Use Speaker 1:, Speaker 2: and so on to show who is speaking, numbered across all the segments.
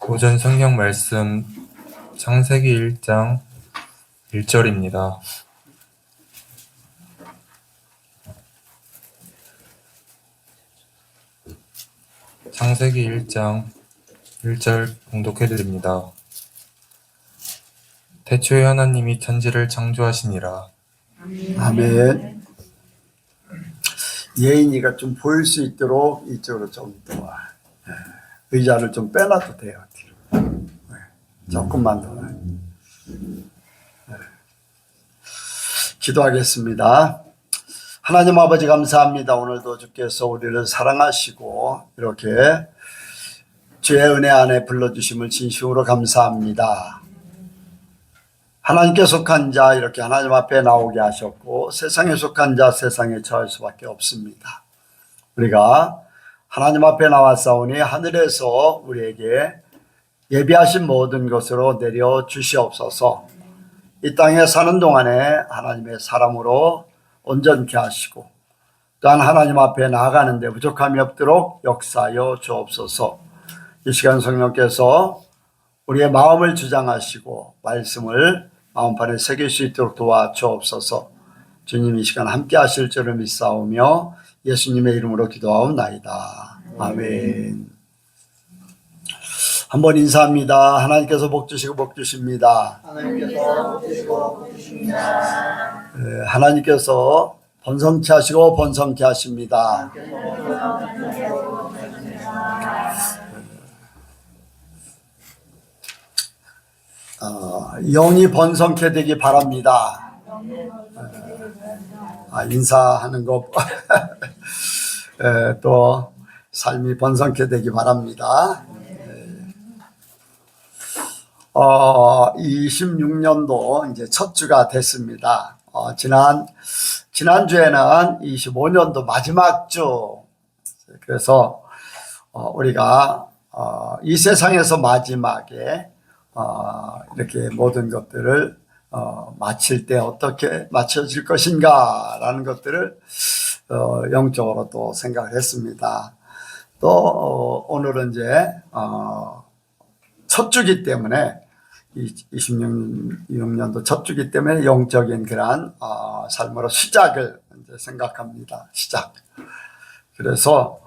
Speaker 1: 오전 성경 말씀 창세기 1장 1절입니다. 창세기 1장 1절 봉독해드립니다. 태초에 하나님이 천지를 창조하시니라.
Speaker 2: 아멘. 예인이가 좀 보일 수 있도록 이쪽으로 좀 더 의자를 좀 빼놔도 돼요. 뒤로. 조금만 더. 기도하겠습니다. 하나님 아버지 감사합니다. 오늘도 주께서 우리를 사랑하시고 이렇게 주의 은혜 안에 불러주심을 진심으로 감사합니다. 하나님께 속한 자 이렇게 하나님 앞에 나오게 하셨고 세상에 속한 자 세상에 처할 수밖에 없습니다. 우리가 하나님 앞에 나왔사오니 하늘에서 우리에게 예비하신 모든 것으로 내려 주시옵소서. 이 땅에 사는 동안에 하나님의 사람으로 온전케 하시고 또한 하나님 앞에 나아가는데 부족함이 없도록 역사하여 주옵소서. 이 시간 성령께서 우리의 마음을 주장하시고 말씀을 마음판에 새길 수 있도록 도와주옵소서. 주님 이 시간 함께 하실 줄을 믿사오며 예수님의 이름으로 기도하옵나이다. 아멘. 한번 인사합니다. 하나님께서 복 주시고 복 주십니다.
Speaker 3: 하나님께서 복 주시고 복 주십니다.
Speaker 2: 하나님께서 번성케 하시고 번성케 하십니다. 영이 번성케 되기 바랍니다. 인사하는 거 또 삶이 번성케 되기 바랍니다. 26년도 이제 첫 주가 됐습니다. 지난주에는 25년도 마지막 주. 그래서 우리가 이 세상에서 마지막에 이렇게 모든 것들을 마칠 때 어떻게 마쳐질 것인가 라는 것들을 영적으로 또 생각을 했습니다. 또 오늘은 이제 첫 주기 때문에 26년도 첫 주기 때문에 영적인 그러한 삶으로 시작을 이제 생각합니다. 시작. 그래서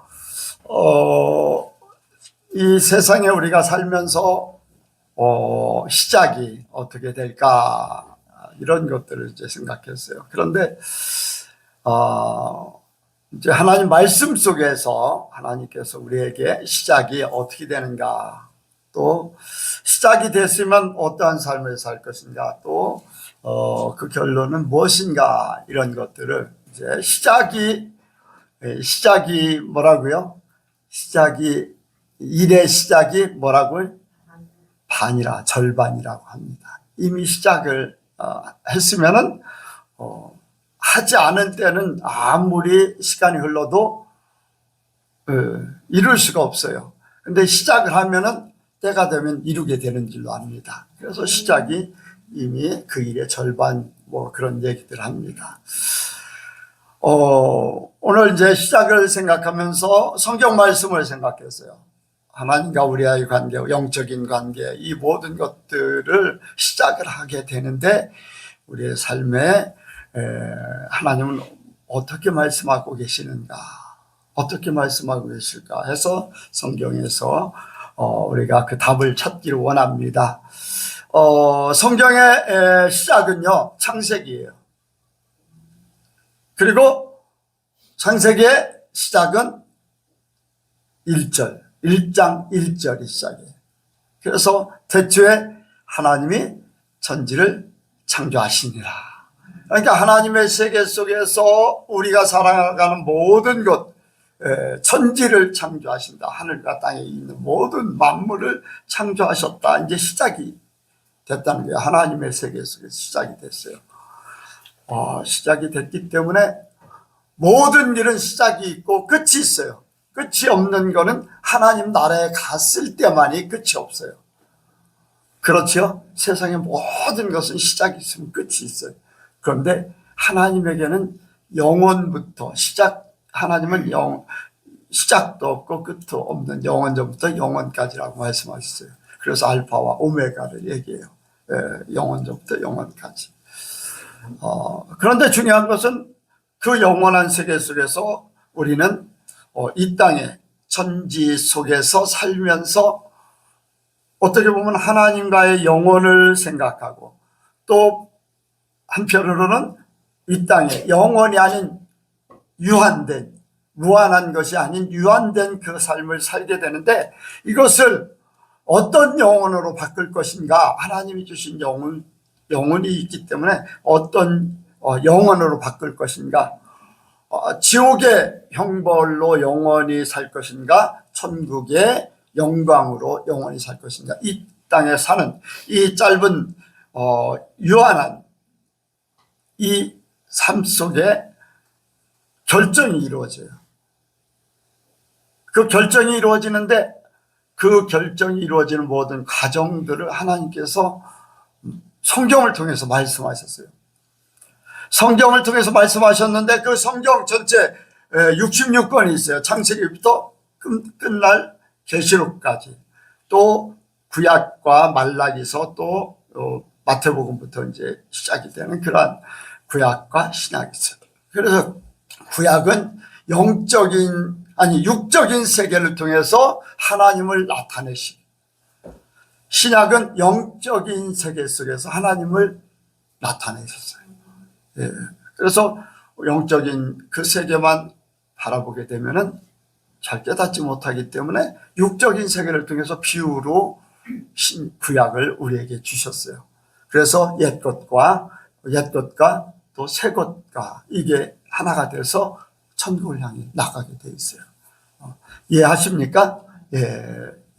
Speaker 2: 이 세상에 우리가 살면서 시작이 어떻게 될까 이런 것들을 이제 생각했어요. 그런데 이제 하나님 말씀 속에서 하나님께서 우리에게 시작이 어떻게 되는가, 또 시작이 됐으면 어떠한 삶을 살 것인가, 또 그 결론은 무엇인가, 이런 것들을 이제 시작이 뭐라고요? 일의 시작이 뭐라고요? 반이라, 절반이라고 합니다. 이미 시작을 했으면은 하지 않은 때는 아무리 시간이 흘러도 이룰 수가 없어요. 근데 시작을 하면은 때가 되면 이루게 되는 줄로 압니다. 그래서 시작이 이미 그 일의 절반, 뭐 그런 얘기들 합니다. 오늘 이제 시작을 생각하면서 성경 말씀을 생각했어요. 하나님과 우리와의 관계, 영적인 관계, 이 모든 것들을 시작을 하게 되는데 우리의 삶에 하나님은 어떻게 말씀하고 계시는가, 어떻게 말씀하고 계실까 해서 성경에서 우리가 그 답을 찾기를 원합니다. 성경의 시작은요, 창세기예요. 그리고 창세기의 시작은 1장 1절이 시작이에요. 그래서 태초에 하나님이 천지를 창조하시니라. 그러니까 하나님의 세계 속에서 우리가 살아가는 모든 것, 천지를 창조하신다. 하늘과 땅에 있는 모든 만물을 창조하셨다. 이제 시작이 됐다는 거예요. 하나님의 세계 속에서 시작이 됐어요. 시작이 됐기 때문에 모든 일은 시작이 있고 끝이 있어요. 끝이 없는 거는 하나님 나라에 갔을 때만이 끝이 없어요. 그렇죠? 세상의 모든 것은 시작이 있으면 끝이 있어요. 그런데 하나님에게는 영원부터 하나님은 시작도 없고 끝도 없는 영원전부터 영원까지라고 말씀하셨어요. 그래서 알파와 오메가를 얘기해요. 영원전부터 영원까지. 그런데 중요한 것은 그 영원한 세계 속에서 우리는 이 땅의 천지 속에서 살면서 어떻게 보면 하나님과의 영혼을 생각하고 또 한편으로는 이 땅에 영원이 아닌 유한된, 무한한 것이 아닌 유한된 그 삶을 살게 되는데, 이것을 어떤 영혼으로 바꿀 것인가, 하나님이 주신 영혼이 있기 때문에 어떤 영혼으로 바꿀 것인가, 지옥의 형벌로 영원히 살 것인가, 천국의 영광으로 영원히 살 것인가. 이 땅에 사는 이 짧은 유한한 이 삶 속에 결정이 이루어져요. 그 결정이 이루어지는데 그 결정이 이루어지는 모든 과정들을 하나님께서 성경을 통해서 말씀하셨어요. 성경을 통해서 말씀하셨는데 그 성경 전체 66권이 있어요. 창세기부터 끝날 계시록까지, 또 구약과 말라기서, 또 마태복음부터 이제 시작이 되는 그러한 구약과 신약이 있어요. 그래서 구약은 육적인 세계를 통해서 하나님을 나타내시고, 신약은 영적인 세계 속에서 하나님을 나타내셨어요. 그래서 영적인 그 세계만 바라보게 되면은 잘 깨닫지 못하기 때문에 육적인 세계를 통해서 비유로 구약을 우리에게 주셨어요. 그래서 옛것과 또 새것과 이게 하나가 돼서 천국을 향해 나가게 돼 있어요. 이해하십니까?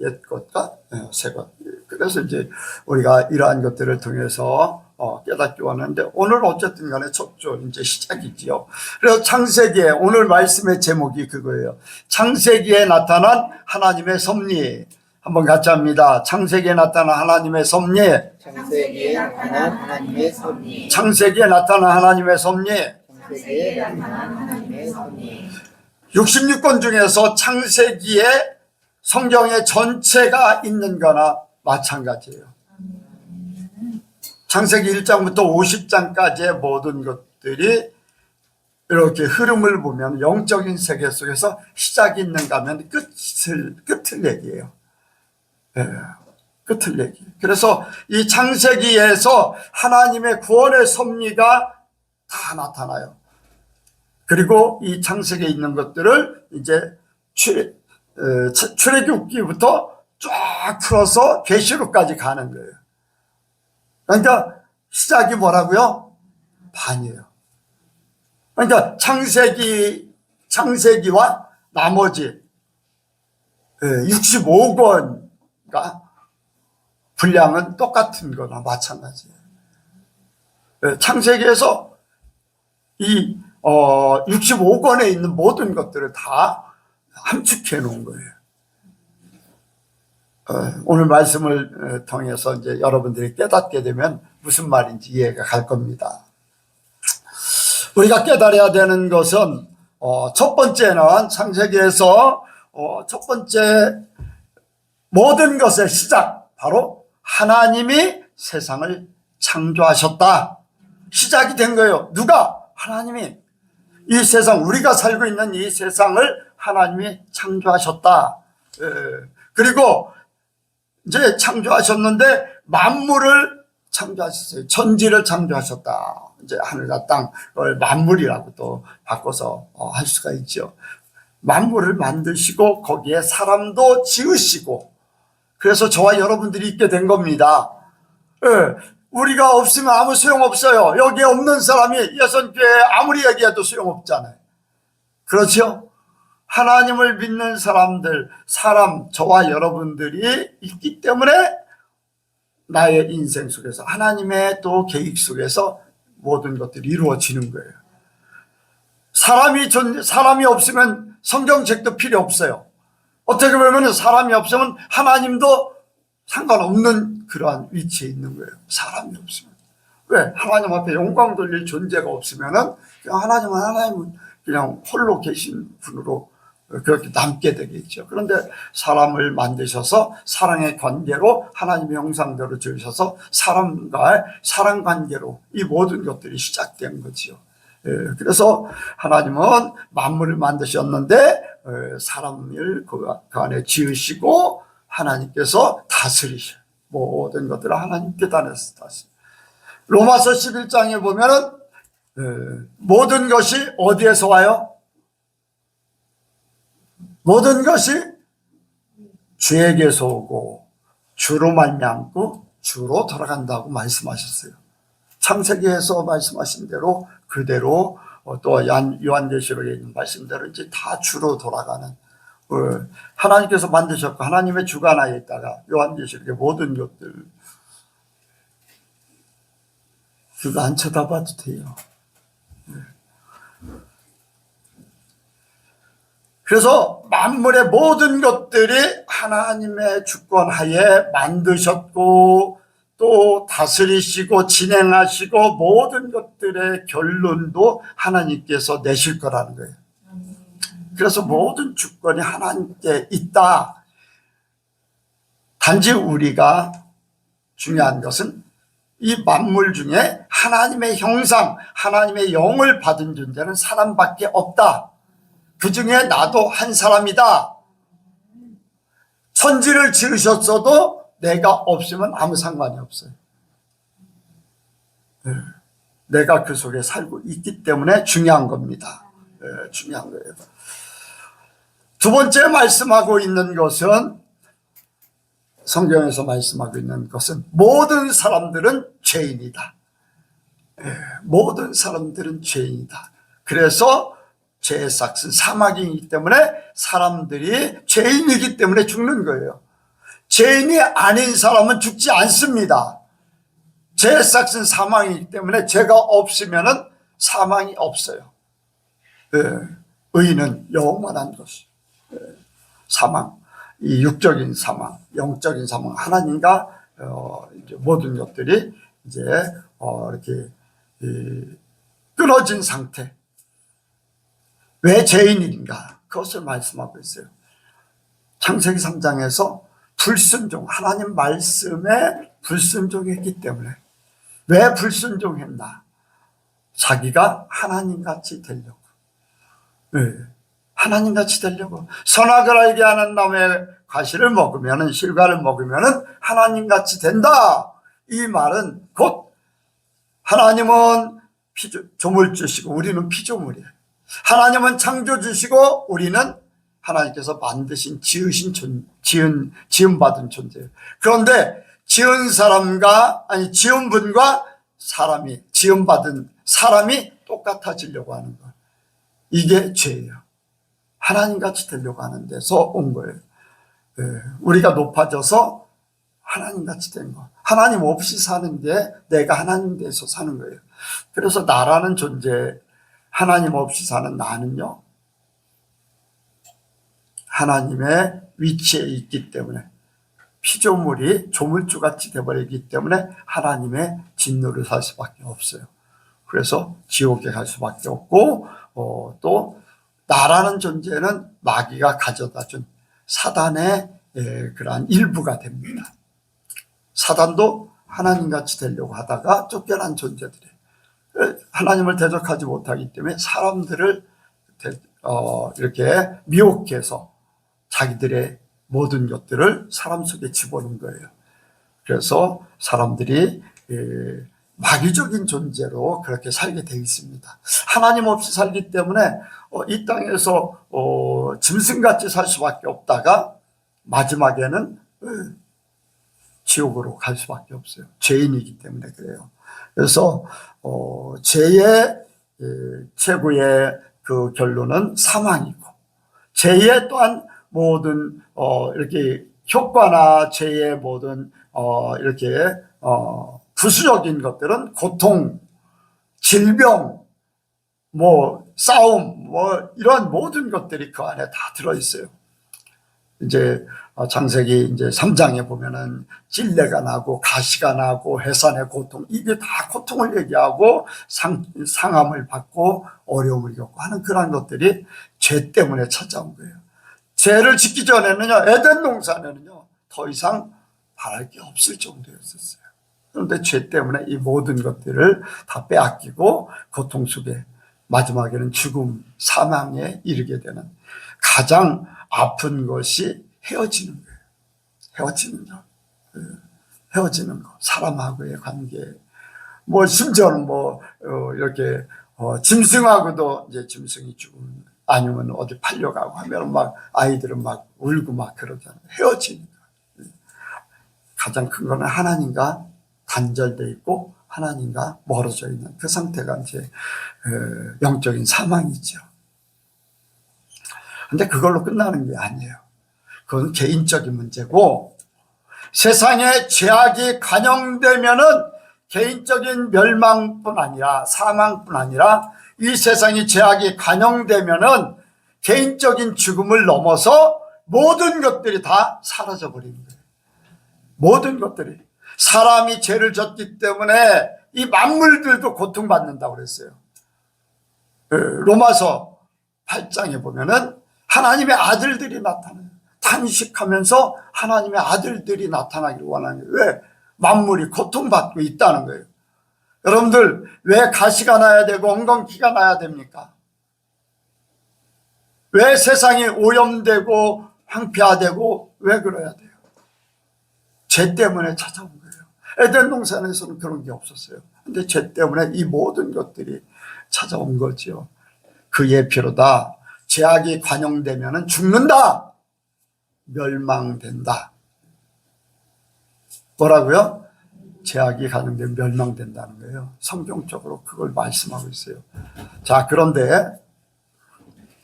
Speaker 2: 옛것과 새것. 그래서 이제 우리가 이러한 것들을 통해서 깨닫기 원하는데, 오늘 어쨌든 간에 첫 주 이제 시작이지요. 그래서 창세기에, 오늘 말씀의 제목이 그거예요. 창세기에 나타난 하나님의 섭리. 한번 같이 합니다. 창세기에 나타난 하나님의 섭리.
Speaker 3: 창세기에 나타난 하나님의 섭리.
Speaker 2: 창세기에 나타난 하나님의 섭리.
Speaker 3: 창세기에 나타난 하나님의 섭리.
Speaker 2: 66권 중에서 창세기에 성경의 전체가 있는 거나 마찬가지예요. 창세기 1장부터 50장까지의 모든 것들이 이렇게 흐름을 보면 영적인 세계 속에서 시작이 있는가 하면 끝을 얘기해요. 끝을 얘기해요. 그래서 이 창세기에서 하나님의 구원의 섭리가 다 나타나요. 그리고 이 창세기에 있는 것들을 이제 출애굽기부터 쫙 풀어서 계시록까지 가는 거예요. 그러니까 시작이 뭐라고요? 반이에요. 그러니까 창세기와 나머지 65권과 분량은 똑같은 거나 마찬가지예요. 창세기에서 이 65권에 있는 모든 것들을 다 함축해 놓은 거예요. 오늘 말씀을 통해서 이제 여러분들이 깨닫게 되면 무슨 말인지 이해가 갈 겁니다. 우리가 깨달아야 되는 것은 첫 번째는 창세기에서 첫 번째 모든 것의 시작, 바로 하나님이 세상을 창조하셨다. 시작이 된 거예요. 누가? 하나님이. 이 세상, 우리가 살고 있는 이 세상을 하나님이 창조하셨다. 그리고 이제 창조하셨는데 만물을 창조하셨어요. 천지를 창조하셨다. 이제 하늘과 땅을 만물이라고 또 바꿔서 할 수가 있죠. 만물을 만드시고 거기에 사람도 지으시고, 그래서 저와 여러분들이 있게 된 겁니다. 우리가 없으면 아무 소용없어요. 여기에 없는 사람이 여선교회에 아무리 얘기해도 소용없잖아요. 그렇죠? 하나님을 믿는 사람들, 저와 여러분들이 있기 때문에 나의 인생 속에서 하나님의 또 계획 속에서 모든 것들이 이루어지는 거예요. 사람이 없으면 성경책도 필요 없어요. 어떻게 보면 사람이 없으면 하나님도 상관없는 그러한 위치에 있는 거예요. 사람이 없으면. 왜? 하나님 앞에 영광 돌릴 존재가 없으면은 하나님은 그냥 홀로 계신 분으로 그렇게 남게 되겠죠. 그런데 사람을 만드셔서 사랑의 관계로 하나님의 형상대로 지으셔서 사람과의 사랑 관계로 이 모든 것들이 시작된 거지요. 그래서 하나님은 만물을 만드셨는데 사람을 그 안에 지으시고 하나님께서 다스리셔. 모든 것들을 하나님께 다스리셔. 로마서 11장에 보면은 모든 것이 어디에서 와요? 모든 것이 주에게서 오고 주로 말미암고 주로 돌아간다고 말씀하셨어요. 창세기에서 말씀하신 대로 그대로 또 요한계시록에 있는 말씀대로 이제 다 주로 돌아가는 하나님께서 만드셨고 하나님의 주관하에 있다가 요한계시록의 모든 것들 그거 안 쳐다봐도 돼요. 그래서 만물의 모든 것들이 하나님의 주권하에 만드셨고 또 다스리시고 진행하시고 모든 것들의 결론도 하나님께서 내실 거라는 거예요. 그래서 모든 주권이 하나님께 있다. 단지 우리가 중요한 것은 이 만물 중에 하나님의 형상, 하나님의 영을 받은 존재는 사람밖에 없다. 그 중에 나도 한 사람이다. 천지를 지으셨어도 내가 없으면 아무 상관이 없어요. 내가 그 속에 살고 있기 때문에 중요한 겁니다. 중요한 거예요. 두 번째 말씀하고 있는 것은 성경에서 말씀하고 있는 것은 모든 사람들은 죄인이다. 모든 사람들은 죄인이다. 그래서 죄의 삭은 사망이기 때문에 사람들이 죄인이기 때문에 죽는 거예요. 죄인이 아닌 사람은 죽지 않습니다. 죄의 삭은 사망이기 때문에 죄가 없으면 사망이 없어요. 의인은 영원한 것이 사망, 이 육적인 사망, 영적인 사망, 하나님과 이제 모든 것들이 이제 이렇게 끊어진 상태. 왜 죄인인가? 그것을 말씀하고 있어요. 창세기 3장에서 불순종, 하나님 말씀에 불순종했기 때문에. 왜 불순종했나? 자기가 하나님같이 되려고. 하나님같이 되려고. 선악을 알게 하는 나무의 과실을 먹으면, 실과를 먹으면 하나님같이 된다. 이 말은 곧 하나님은 조물주시고 우리는 피조물이에요. 하나님은 창조주시고 우리는 하나님께서 만드신 지음받은 존재예요. 그런데 지은 분과 사람이, 지음받은 사람이 똑같아지려고 하는 것. 이게 죄예요. 하나님같이 되려고 하는 데서 온 거예요. 우리가 높아져서 하나님같이 된 거. 하나님 없이 사는 게 내가 하나님 돼서 사는 거예요. 그래서 나라는 존재, 하나님 없이 사는 나는요, 하나님의 위치에 있기 때문에 피조물이 조물주같이 되어버리기 때문에 하나님의 진노를 살 수밖에 없어요. 그래서 지옥에 갈 수밖에 없고 또 나라는 존재는 마귀가 가져다준 사단의 그러한 일부가 됩니다. 사단도 하나님같이 되려고 하다가 쫓겨난 존재들이에요. 하나님을 대적하지 못하기 때문에 사람들을 이렇게 미혹해서 자기들의 모든 것들을 사람 속에 집어넣은 거예요. 그래서 사람들이 마귀적인 존재로 그렇게 살게 되어 있습니다. 하나님 없이 살기 때문에 이 땅에서 짐승같이 살 수밖에 없다가 마지막에는 지옥으로 갈 수밖에 없어요. 죄인이기 때문에 그래요. 그래서 죄의 최고의 그 결론은 사망이고, 죄의 또한 모든 이렇게 효과나 죄의 모든 이렇게 부수적인 것들은 고통, 질병, 싸움, 이런 모든 것들이 그 안에 다 들어 있어요. 이제 창세기 이제 3장에 보면은 찔레가 나고 가시가 나고 해산의 고통, 이게 다 고통을 얘기하고 상함을 받고 어려움을 겪고 하는 그런 것들이 죄 때문에 찾아온 거예요. 죄를 짓기 전에는요, 에덴 동산에는요, 더 이상 바랄 게 없을 정도였었어요. 그런데 죄 때문에 이 모든 것들을 다 빼앗기고 고통 속에 마지막에는 죽음, 사망에 이르게 되는 가장 아픈 것이 헤어지는 거예요. 헤어지는 거. 헤어지는 거. 사람하고의 관계. 뭐, 심지어는 이렇게, 짐승하고도 이제 짐승이 죽으면 아니면 어디 팔려가고 하면 막 아이들은 막 울고 막 그러잖아요. 헤어지는 거. 가장 큰 거는 하나님과 단절되어 있고 하나님과 멀어져 있는 그 상태가 이제 영적인 사망이죠. 근데 그걸로 끝나는 게 아니에요. 그건 개인적인 문제고, 세상에 죄악이 관영되면은 개인적인 멸망뿐 아니라 사망뿐 아니라 이 세상에 죄악이 관영되면은 개인적인 죽음을 넘어서 모든 것들이 다 사라져 버리는 거예요. 모든 것들이. 사람이 죄를 졌기 때문에 이 만물들도 고통받는다고 그랬어요. 로마서 8장에 보면은 하나님의 아들들이 나타나요. 탄식하면서 하나님의 아들들이 나타나기를 원하는 거예요. 왜? 만물이 고통받고 있다는 거예요. 여러분들, 왜 가시가 나야 되고 엉겅퀴가 나야 됩니까? 왜 세상이 오염되고 황폐화되고 왜 그래야 돼요? 죄 때문에 찾아온 거예요. 에덴 동산에서는 그런 게 없었어요. 근데 죄 때문에 이 모든 것들이 찾아온 거죠. 그 예표로다. 죄악이 관영되면 죽는다. 멸망된다. 뭐라고요? 죄악이 관영되면 멸망된다는 거예요. 성경적으로 그걸 말씀하고 있어요. 자, 그런데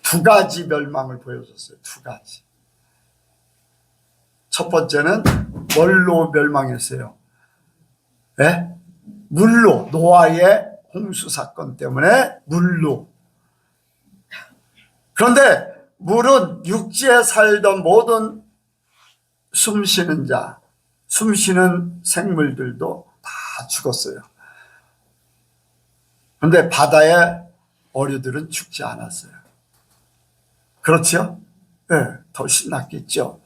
Speaker 2: 두 가지 멸망을 보여줬어요. 두 가지. 첫 번째는 뭘로 멸망했어요? 네? 물로. 노아의 홍수 사건 때문에 물로. 그런데 물은 육지에 살던 모든 숨쉬는 자, 숨쉬는 생물들도 다 죽었어요. 그런데 바다의 어류들은 죽지 않았어요. 그렇죠? 네, 더 신났겠죠.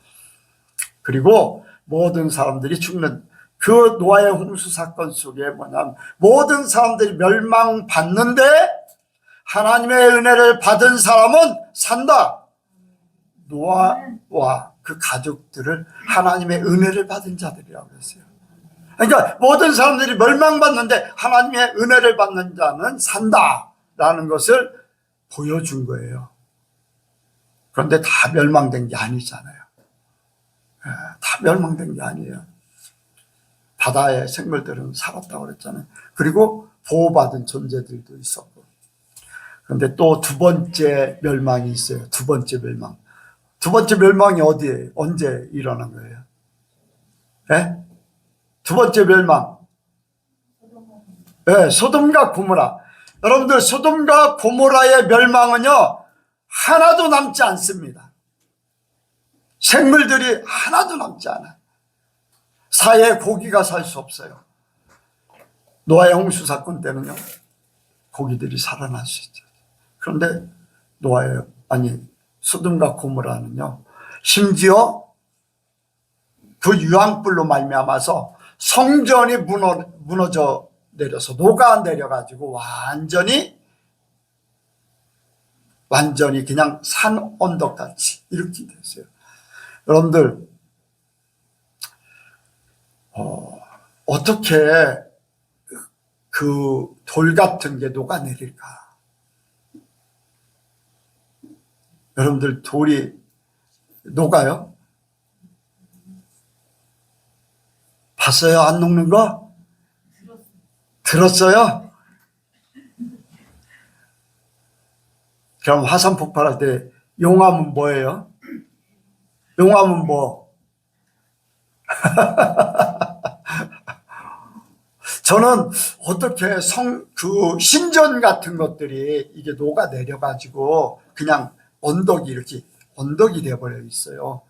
Speaker 2: 그리고 모든 사람들이 죽는 그 노아의 홍수 사건 속에 뭐냐면 모든 사람들이 멸망받는데 하나님의 은혜를 받은 사람은 산다. 노아와 그 가족들을 하나님의 은혜를 받은 자들이라고 했어요. 그러니까 모든 사람들이 멸망받는데 하나님의 은혜를 받는 자는 산다라는 것을 보여준 거예요. 그런데 다 멸망된 게 아니잖아요. 다 멸망된 게 아니에요. 바다의 생물들은 살았다고 그랬잖아요. 그리고 보호받은 존재들도 있었고. 그런데 또 두 번째 멸망이 있어요. 두 번째 멸망. 두 번째 멸망이 어디에, 언제 일어난 거예요? 네? 두 번째 멸망. 네, 소돔과 고모라. 여러분들, 소돔과 고모라의 멸망은요, 하나도 남지 않습니다. 생물들이 하나도 남지 않아요. 사회에 고기가 살 수 없어요. 노아의 홍수 사건 때는요, 고기들이 살아날 수 있죠. 그런데 소돔과 고모라는요, 심지어 그 유황불로 말미암아서 성전이 무너져 내려서 녹아내려가지고 완전히 그냥 산 언덕같이 이렇게 됐어요. 여러분들, 어떻게 그 돌 같은 게 녹아내릴까? 여러분들, 돌이 녹아요? 봤어요? 안 녹는 거? 들었어요? 그럼 화산 폭발할 때 용암은 뭐예요? 용암은 뭐? 저는 어떻게 그 신전 같은 것들이 이게 녹아내려가지고 그냥 언덕이 돼버려 있어요.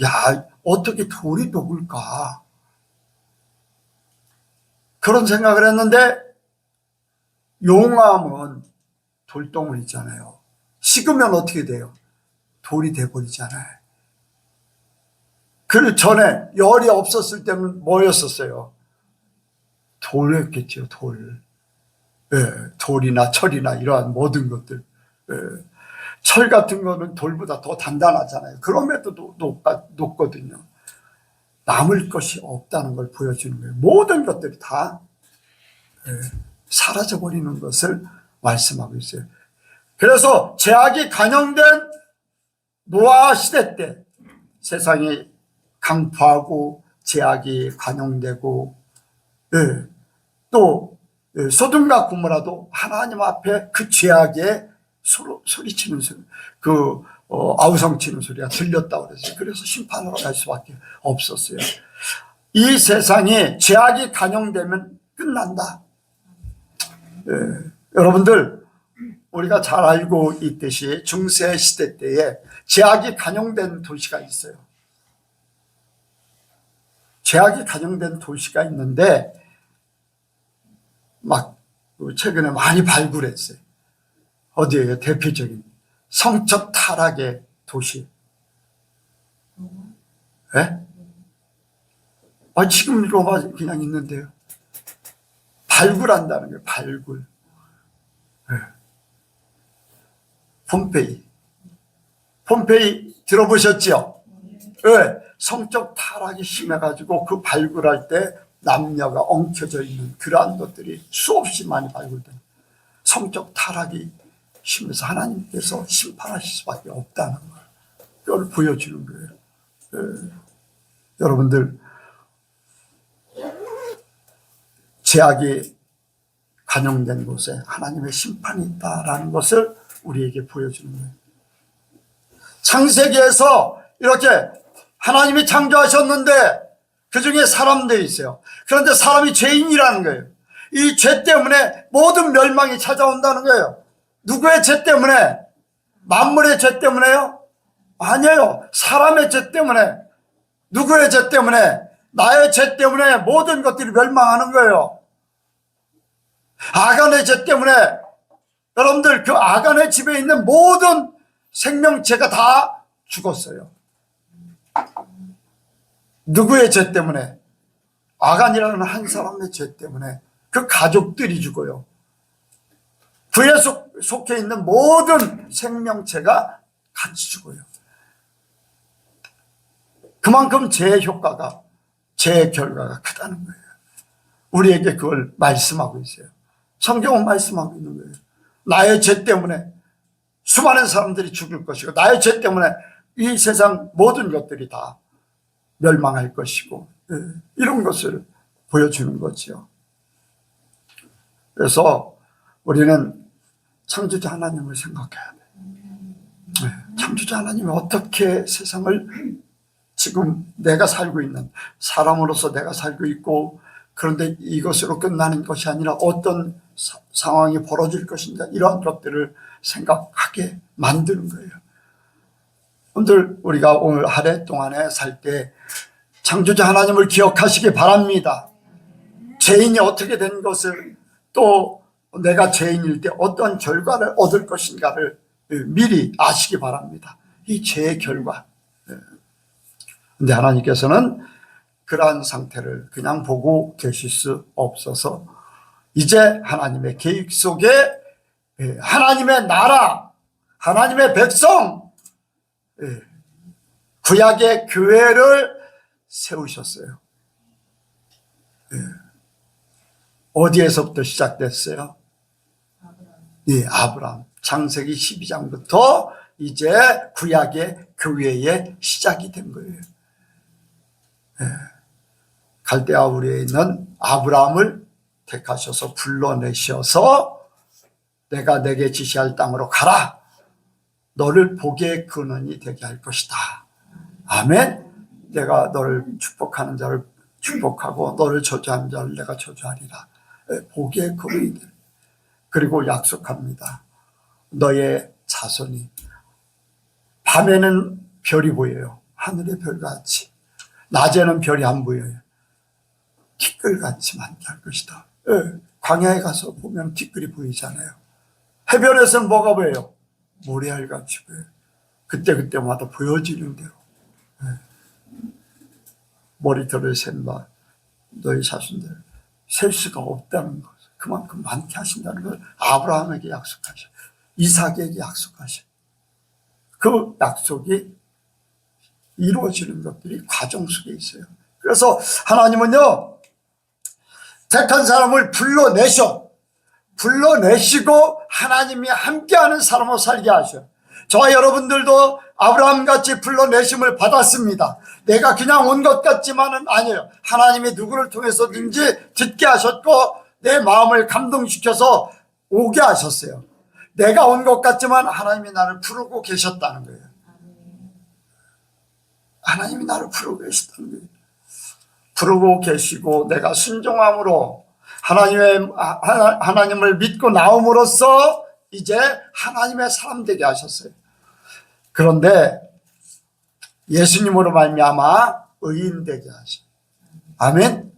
Speaker 2: 야, 어떻게 돌이 녹을까? 그런 생각을 했는데, 용암은 돌덩어리 있잖아요. 식으면 어떻게 돼요? 돌이 돼버리잖아요. 그 전에 열이 없었을 때는 뭐였었어요? 돌이었겠죠, 돌. 예, 돌이나 철이나 이러한 모든 것들. 예, 철 같은 거는 돌보다 더 단단하잖아요. 그럼에도 높거든요. 남을 것이 없다는 걸 보여주는 거예요. 모든 것들이 다 사라져버리는 것을 말씀하고 있어요. 그래서 죄악이 간영된 노아 시대 때 세상이 강포하고 죄악이 간영되고 또 소돔과 고모라도 하나님 앞에 그 죄악에 소리치는 소리, 아우성치는 소리가 들렸다고 그랬어요. 그래서 심판으로 갈 수밖에 없었어요. 이 세상에 죄악이 간영되면 끝난다. 여러분들, 우리가 잘 알고 있듯이 중세 시대 때에 죄악이 간영된 도시가 있어요. 죄악이 간영된 도시가 있는데 막 최근에 많이 발굴했어요. 어디예요? 대표적인 성적 타락의 도시. 네? 지금 로마 그냥 있는데요. 발굴한다는 거예요. 발굴. 네. 폼페이 들어보셨죠? 네. 성적 타락이 심해가지고 그 발굴할 때 남녀가 엉켜져 있는 그러한 것들이 수없이 많이 발굴된 성적 타락이 심해서 하나님께서 심판하실 수밖에 없다는 걸 그걸 보여주는 거예요. 여러분들, 죄악이 간영된 곳에 하나님의 심판이 있다라는 것을 우리에게 보여주는 거예요. 창세기에서 이렇게 하나님이 창조하셨는데 그 중에 사람들이 있어요. 그런데 사람이 죄인이라는 거예요. 이 죄 때문에 모든 멸망이 찾아온다는 거예요. 누구의 죄 때문에? 만물의 죄 때문에요? 아니에요. 사람의 죄 때문에. 누구의 죄 때문에? 나의 죄 때문에 모든 것들이 멸망하는 거예요. 아간의 죄 때문에 여러분들 그 아간의 집에 있는 모든 생명체가 다 죽었어요. 누구의 죄 때문에? 아간이라는 한 사람의 죄 때문에 그 가족들이 죽어요. 그에 속해 있는 모든 생명체가 같이 죽어요. 그만큼 죄의 효과가, 죄의 결과가 크다는 거예요. 우리에게 그걸 말씀하고 있어요. 성경은 말씀하고 있는 거예요. 나의 죄 때문에 수많은 사람들이 죽을 것이고 나의 죄 때문에 이 세상 모든 것들이 다 멸망할 것이고 이런 것을 보여주는 거죠. 그래서 우리는 창조자 하나님을 생각해야 돼요. 창조자 하나님이 어떻게 세상을 지금 내가 살고 있는 사람으로서 내가 살고 있고 그런데 이것으로 끝나는 것이 아니라 어떤 상황이 벌어질 것인가 이러한 것들을 생각하게 만드는 거예요. 오늘 우리가 오늘 한 해 동안에 살 때 창조자 하나님을 기억하시기 바랍니다. 죄인이 어떻게 된 것을 또 내가 죄인일 때 어떤 결과를 얻을 것인가를 미리 아시기 바랍니다. 이 죄의 결과. 그런데 하나님께서는 그러한 상태를 그냥 보고 계실 수 없어서 이제 하나님의 계획 속에 하나님의 나라, 하나님의 백성, 구약의 교회를 세우셨어요. 어디에서부터 시작됐어요? 아브라함. 창세기 12장부터 이제 구약의 교회의 시작이 된 거예요. 갈대아 우리에 있는 아브라함을 택하셔서 불러내셔서 내가 내게 지시할 땅으로 가라. 너를 복의 근원이 되게 할 것이다. 아멘. 내가 너를 축복하는 자를 축복하고 너를 저주하는 자를 내가 저주하리라. 복의 근원이 되. 그리고 약속합니다. 너의 자손이 밤에는 별이 보여요. 하늘의 별같이. 낮에는 별이 안 보여요. 티끌같이 많게 할 것이다. 광야에 가서 보면 티끌이 보이잖아요. 해변에서는 뭐가 보여요? 모래알같이 보여요. 그때마다 보여지는 대로 머리털을 샌바 너희 자손들 셀 수가 없다는 것, 그만큼 많게 하신다는 걸 아브라함에게 약속하셔, 이삭에게 약속하셔. 그 약속이 이루어지는 것들이 과정 속에 있어요. 그래서 하나님은요, 택한 사람을 불러내시고 하나님이 함께하는 사람으로 살게 하셔. 저와 여러분들도 아브라함같이 불러내심을 받았습니다. 내가 그냥 온 것 같지만은 아니에요. 하나님이 누구를 통해서든지 듣게 하셨고 내 마음을 감동시켜서 오게 하셨어요. 내가 온 것 같지만 하나님이 나를 부르고 계셨다는 거예요. 하나님이 나를 부르고 계셨다는 거예요. 부르고 계시고 내가 순종함으로 하나님을 믿고 나옴으로써 이제 하나님의 사람 되게 하셨어요. 그런데 예수님으로 말미암아 의인 되게 하셔. 아멘.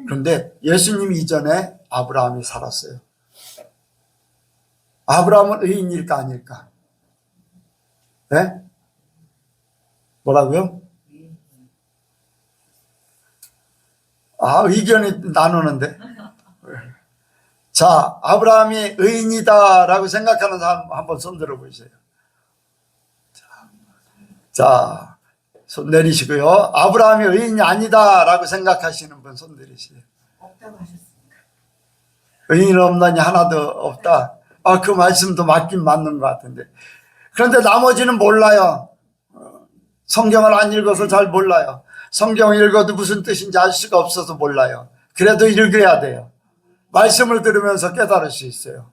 Speaker 2: 그런데 예수님 이전에 아브라함이 살았어요. 아브라함은 의인일까 아닐까? 네? 뭐라고요? 의견이 나누는데. 자, 아브라함이 의인이다라고 생각하는 사람 한번 손 들어보세요. 자, 손 내리시고요. 아브라함이 의인이 아니다라고 생각하시는 분 손 내리세요.
Speaker 3: 없다고 하셨습니까?
Speaker 2: 의인 없나니 하나도 없다. 그 말씀도 맞긴 맞는 것 같은데. 그런데 나머지는 몰라요. 성경을 안 읽어서 잘 몰라요. 성경을 읽어도 무슨 뜻인지 알 수가 없어서 몰라요. 그래도 읽어야 돼요. 말씀을 들으면서 깨달을 수 있어요.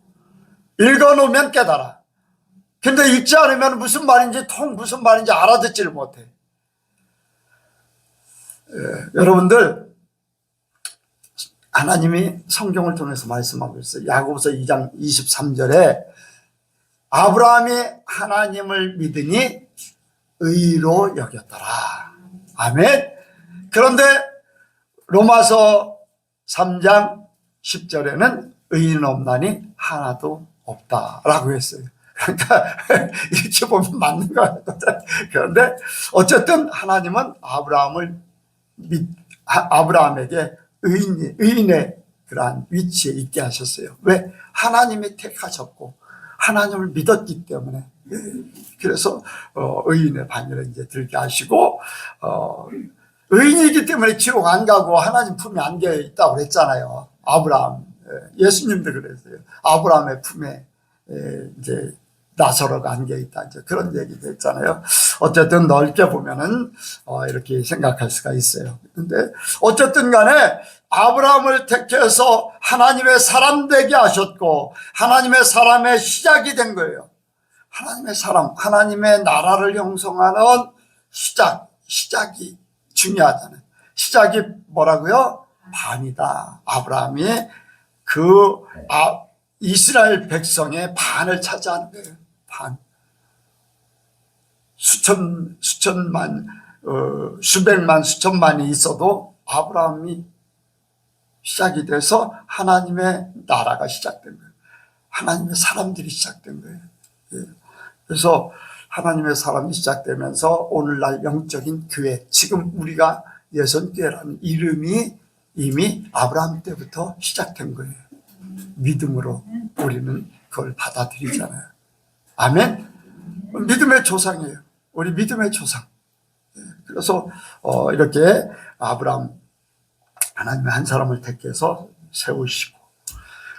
Speaker 2: 읽어놓으면 깨달아. 근데 읽지 않으면 무슨 말인지 알아듣지를 못해. 여러분들, 하나님이 성경을 통해서 말씀하고 있어요. 야고보서 2장 23절에 아브라함이 하나님을 믿으니 의로 여겼더라. 아멘. 그런데 로마서 3장 10절에는 의인 없나니 하나도 없다라고 했어요. 그러니까 이렇게 보면 맞는 거예요. 그런데 어쨌든 하나님은 아브라함에게 의인의 그러한 위치에 있게 하셨어요. 왜? 하나님이 택하셨고 하나님을 믿었기 때문에. 그래서 의인의 반열에 이제 들게 하시고 의인이기 때문에 지옥 안 가고 하나님 품에 안겨 있다고 그랬잖아요. 아브라함, 예수님도 그랬어요. 아브라함의 품에 이제 나사로가 안겨 있다, 이제 그런 얘기도 했잖아요. 어쨌든 넓게 보면은 이렇게 생각할 수가 있어요. 근데 어쨌든 간에 아브라함을 택해서 하나님의 사람 되게 하셨고 하나님의 사람의 시작이 된 거예요. 하나님의 사람, 하나님의 나라를 형성하는 시작이 중요하잖아요. 시작이 뭐라고요? 반이다. 아브라함이 이스라엘 백성의 반을 차지하는 거예요. 반. 수천만, 수백만, 수천만이 있어도 아브라함이 시작이 돼서 하나님의 나라가 시작된 거예요. 하나님의 사람들이 시작된 거예요. 그래서 하나님의 사람이 시작되면서 오늘날 영적인 교회, 지금 우리가 예선교회라는 이름이 이미 아브라함 때부터 시작된 거예요. 믿음으로 우리는 그걸 받아들이잖아요. 아멘. 믿음의 조상이에요. 우리 믿음의 조상. 그래서 이렇게 아브라함, 하나님의 한 사람을 택해서 세우시고,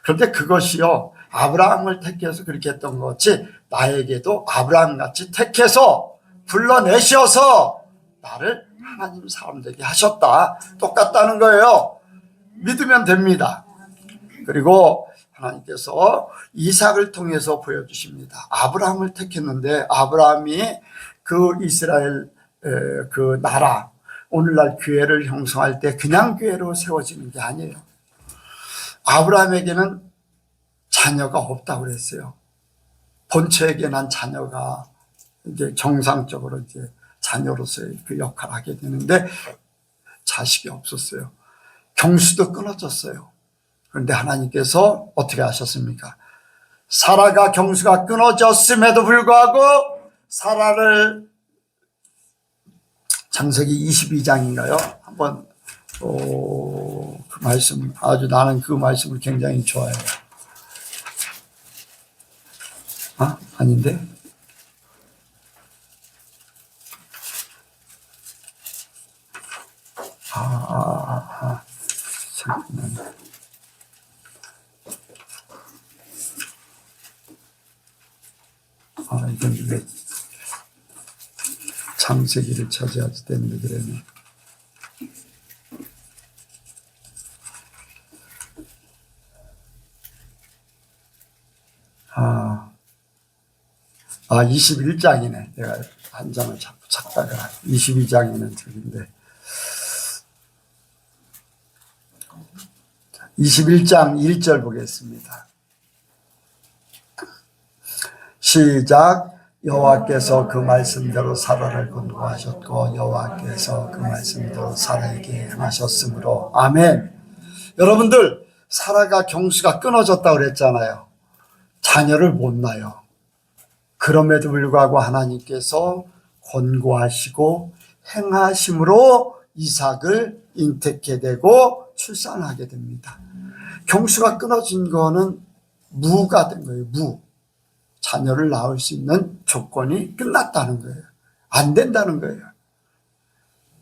Speaker 2: 그런데 그것이요, 아브라함을 택해서 그렇게 했던 것 같이 나에게도 아브라함같이 택해서 불러내셔서 나를 하나님 사람 되게 하셨다. 똑같다는 거예요. 믿으면 됩니다. 그리고 하나님께서 이삭을 통해서 보여주십니다. 아브라함을 택했는데 아브라함이 그 이스라엘 그 나라, 오늘날 교회를 형성할 때 그냥 교회로 세워지는 게 아니에요. 아브라함에게는 자녀가 없다고 그랬어요. 본처에게 난 자녀가 이제 정상적으로 이제 자녀로서의 그 역할을 하게 되는데 자식이 없었어요. 경수도 끊어졌어요. 그런데 하나님께서 어떻게 하셨습니까? 사라가 경수가 끊어졌음에도 불구하고 사라를 창세기 22장인가요? 한번 그 말씀 아주 나는 그 말씀을 굉장히 좋아해요. 아닌데? 잠깐만요. 이건 왜 창세기를 차지하지 때문에 그러네. 21장이네. 내가 한 장을 자꾸 찾다가 22장에는 저긴데 21장 1절 보겠습니다. 시작. 여호와께서 그 말씀대로 사라를 권고하셨고 여호와께서 그 말씀대로 사라에게 행하셨으므로. 아멘. 여러분들, 사라가 경수가 끊어졌다고 그랬잖아요. 자녀를 못 낳아요. 그럼에도 불구하고 하나님께서 권고하시고 행하심으로 이삭을 잉태케 되고 출산하게 됩니다. 경수가 끊어진 거는 무가 된 거예요. 무. 자녀를 낳을 수 있는 조건이 끝났다는 거예요. 안 된다는 거예요.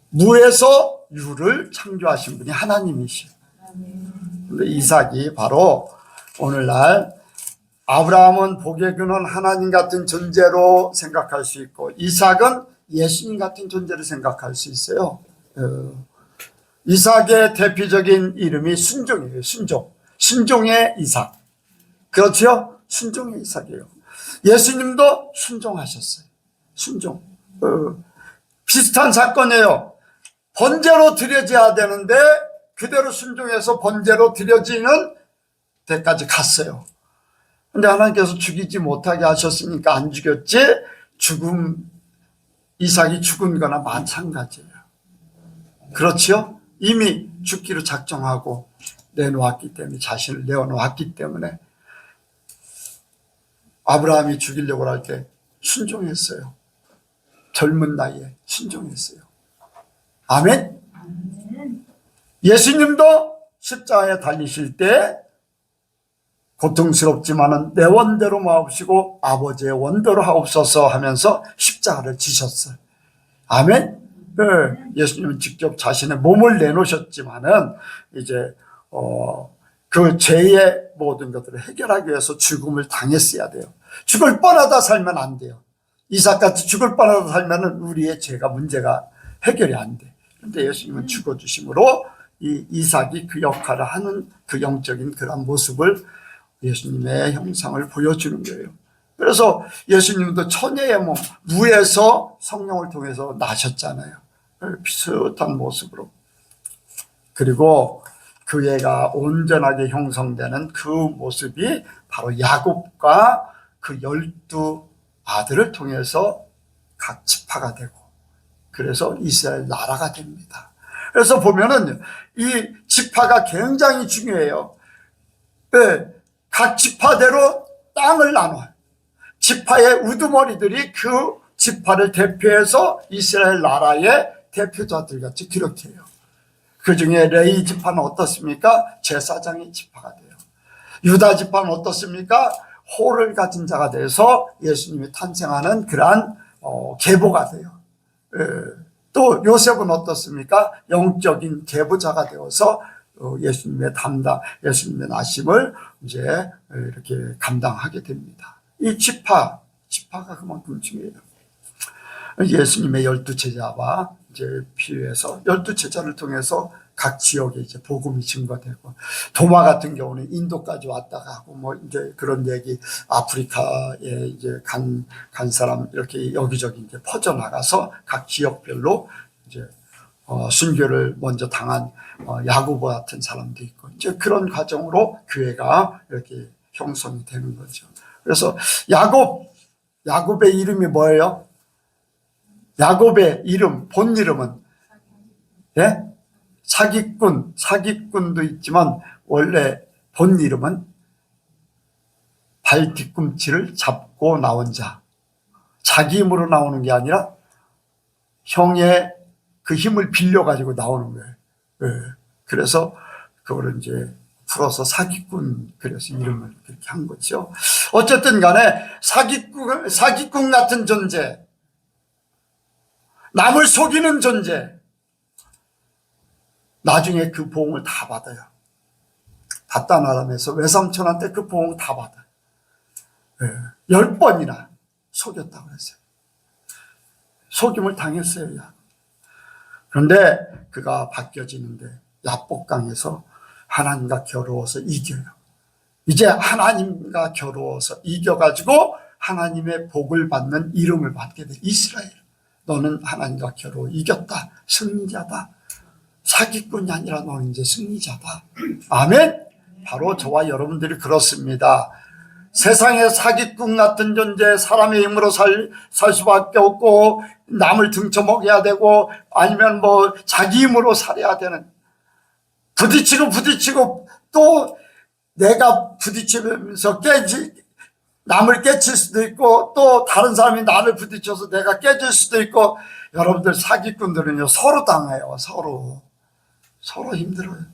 Speaker 2: 무에서 유를 창조하신 분이 하나님이시죠. 근데 이삭이 바로 오늘날 아브라함은 복의 근원 하나님 같은 존재로 생각할 수 있고 이삭은 예수님 같은 존재로 생각할 수 있어요. 이삭의 대표적인 이름이 순종이에요. 순종. 순종의 이삭. 그렇죠? 순종의 이삭이에요. 예수님도 순종하셨어요. 순종. 비슷한 사건이에요. 번제로 드려져야 되는데 그대로 순종해서 번제로 드려지는 데까지 갔어요. 근데 하나님께서 죽이지 못하게 하셨으니까 안 죽였지, 이삭이 죽은 거나 마찬가지예요. 그렇죠? 이미 죽기로 작정하고 내놓았기 때문에, 자신을 내어놓았기 때문에 아브라함이 죽이려고 할 때 순종했어요. 젊은 나이에 순종했어요. 아멘? 예수님도 십자가에 달리실 때 고통스럽지만은 내 원대로 마옵시고 아버지의 원대로 하옵소서 하면서 십자가를 지셨어요. 아멘? 예수님은 직접 자신의 몸을 내놓으셨지만은 이제 그 죄의 모든 것들을 해결하기 위해서 죽음을 당했어야 돼요. 죽을 뻔하다 살면 안 돼요. 이삭같이 죽을 뻔하다 살면은 우리의 죄가 문제가 해결이 안 돼. 그런데 예수님은 죽어주심으로 이 이삭이 그 역할을 하는 그 영적인 그런 모습을 예수님의 형상을 보여주는 거예요. 그래서 예수님도 처녀의 몸, 무에서 성령을 통해서 나셨잖아요. 비슷한 모습으로. 그리고 그 애가 온전하게 형성되는 그 모습이 바로 야곱과 그 12 아들을 통해서 각 지파가 되고, 그래서 이스라엘 나라가 됩니다. 그래서 보면은 이 지파가 굉장히 중요해요. 각 지파대로 땅을 나눠요. 지파의 우두머리들이 그 지파를 대표해서 이스라엘 나라의 대표자들 같이 기록해요. 그 중에 레위 지파는 어떻습니까? 제사장의 지파가 돼요. 유다 지파는 어떻습니까? 호를 가진 자가 돼서 예수님이 탄생하는 그러한 계보가 돼요. 또 요셉은 어떻습니까? 영적인 계보자가 되어서 예수님의 예수님의 나심을 이제 이렇게 감당하게 됩니다. 이 지파가 그만큼 중요해요. 예수님의 12제자와 이제 비유해서 12제자를 통해서 각 지역에 이제 복음이 증거되고, 도마 같은 경우는 인도까지 왔다 가고, 뭐 이제 그런 얘기, 아프리카에 이제 간 사람 이렇게 여기저기 이제 퍼져나가서 각 지역별로 이제 순교를 먼저 당한 야고보 같은 사람도 있고, 이제 그런 과정으로 교회가 이렇게 형성이 되는 거죠. 그래서 야곱의 이름이 뭐예요? 야곱의 이름, 본 이름은, 예? 사기꾼도 있지만 원래 본 이름은 발 뒤꿈치를 잡고 나온 자, 자기 힘으로 나오는 게 아니라 형의 그 힘을 빌려가지고 나오는 거예요. 예. 그래서 그거를 이제 풀어서 사기꾼, 그래서 이름을 그렇게 한 거죠. 어쨌든 간에 사기꾼 같은 존재, 남을 속이는 존재, 나중에 그 보응을 다 받아요. 바단 아람에서 외삼촌한테 그 보응을 다 받아요. 10번이나 속였다고 그랬어요. 속임을 당했어요. 그런데 그가 바뀌어지는데 야복강에서 하나님과 겨루어서 이겨요. 이제 하나님과 겨루어서 이겨가지고 하나님의 복을 받는 이름을 받게 돼. 이스라엘, 너는 하나님과 겨루어 이겼다. 승리자다. 사기꾼이 아니라 너는 이제 승리자다. 아멘. 바로 저와 여러분들이 그렇습니다. 세상의 사기꾼 같은 존재, 사람의 힘으로 살 수밖에 없고, 남을 등쳐먹여야 되고, 아니면 뭐 자기 힘으로 살아야 되는, 부딪히고 또 내가 부딪히면서 남을 깨칠 수도 있고, 또 다른 사람이 나를 부딪혀서 내가 깨질 수도 있고. 여러분들, 사기꾼들은요 서로 당해요. 서로 힘들어요.